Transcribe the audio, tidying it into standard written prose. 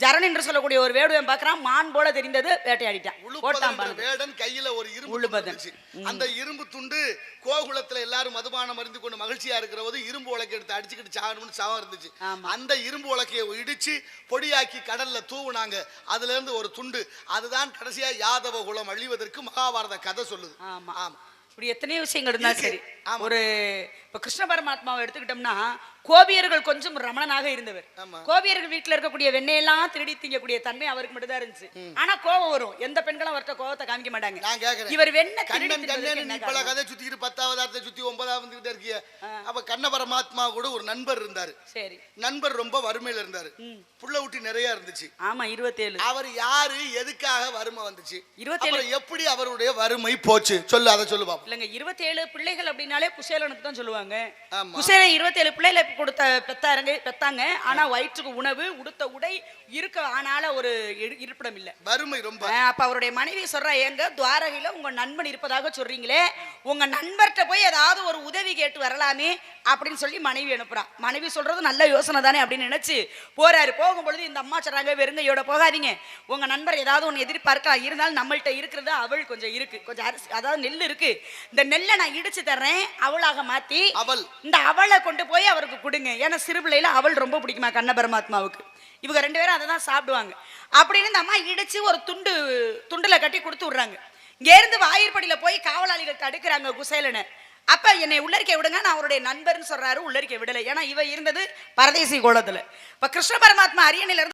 ஜரன் என்று சொல்லக்கூடிய ஒரு வேடுவன் பார்க்கறான், மான் போல தெரிந்தது, வேட்டையாடிட்டான். வேடன் கையில ஒரு இரும்பு, அந்த இரும்பு துண்டு கோகுலத்துல எல்லாரும் மதுபானம் மருந்து கொண்டு மகிழ்ச்சியா இருக்கிற போது இரும்பு உலக்கை எடுத்து அடிச்சுக்கிட்டு சாகணும்னு சாவம் இருந்துச்சு. அந்த இரும்பு உலக்கையை இடிச்சு பொடியாக்கி கடல்ல தூவுனாங்க. அதுல இருந்து ஒரு துண்டு, அதுதான் கடைசியா யாதவ குலம் அழிவதற்கு மகாபாரத கதை சொல்லுது. ஆமா ஆமா, இப்படி எத்தனையோ விஷயங்கள் இருந்தா சரி. ஒரு இப்ப கிருஷ்ண பரமாத்மாவை எடுத்துக்கிட்டோம்னா, கோபியர்கள் கொஞ்சம் ரமணனாக இருந்தவர். கோபியர்கள் வீட்டுல இருக்கக்கூடிய வெண்ணையெல்லாம் திருடி திங்கக்கூடிய தன்மை அவருக்கு மட்டும் தான் இருந்துச்சு. ஆனா கோபம் வரும், எந்த பெண்களும் அவர்கிட்ட கோபத்தை காமிக்க மாட்டாங்க. இவர் வெண்ணெய் பல கதை சுத்திட்டு 10வது சுத்தி 9வது இருக்கிய. அப்ப கண்ண பரமாத்மா கூட ஒரு நண்பர் இருந்தாரு. சரி, நண்பர் ரொம்ப வறுமையில இருந்தாரு, புள்ள ஊட்டி நிறைய இருந்துச்சு. ஆமா, 27. அவர் யாரு, எதுக்காக வறுமை வந்துச்சு, 27 எப்படி அவருடைய வறுமை போச்சு, சொல்லு, அதை சொல்லு பாப்போம். இல்லங்க, 27 பிள்ளைகள் அப்படின்னாலே குசேலனுக்கு தான் சொல்லுவாங்க. குசேலன் 27 பிள்ளைகளை கொடுத்த பெத்தாங்க. ஆனா வயிற்றுக்கு உணவு, உடுத்த உடை இருக்க, ஆனால ஒரு இருப்பிடம் இல்ல, வறுமை ரொம்ப. அப்ப அவருடைய மனைவி சொல்றா, எங்க துவாரகையில உங்க நண்பன் இருப்பதாக சொல்றீங்களே, உங்க நண்பர்கிட்ட போய் ஏதாவது ஒரு உதவி கேட்டு வரலாமே அப்படின்னு சொல்லி மனைவி அனுப்புறா. மனைவி சொல்றது நல்ல யோசனை தானே அப்படின்னு நினைச்சு போறாரு. போகும்பொழுது இந்த அம்மா சொல்றாங்க, வெறுங்கையோட போகாதீங்க, உங்க நண்பர் ஏதாவது ஒன்று எதிர்பார்க்கலாம், இருந்தாலும் நம்மள்ட்ட இருக்கிறது அவள் கொஞ்சம் இருக்கு, கொஞ்சம் அரிசி, அதாவது நெல் இருக்கு, இந்த நெல்லை நான் இடிச்சு தர்றேன், அவளாக மாத்தி இந்த அவளை கொண்டு போய் அவருக்கு கொடுங்க. ஏன்னா சிறு பிள்ளையில அவள் ரொம்ப பிடிக்குமா கண்ண பரமாத்மாவுக்கு. இவங்க 2 பேரும் அதை தான் சாப்பிடுவாங்க. அப்படின்னு இந்த அம்மா இடிச்சு ஒரு துண்டுல கட்டி கொடுத்து விடுறாங்க. இங்க இருந்து வாயிற்படியில போய் காவலாளிகள் தடுக்கிறாங்க குசேலனை. அப்ப என்னை உள்ளரிக்கை விடுங்க, நான் அவருடைய நண்பர்னு சொல்றாரு. உள்ளரிக்கை விடலை, ஏன்னா இவ இருந்தது பரதேசி கோலத்துல. இப்ப கிருஷ்ண பரமாத்மா அரியணையில இருந்து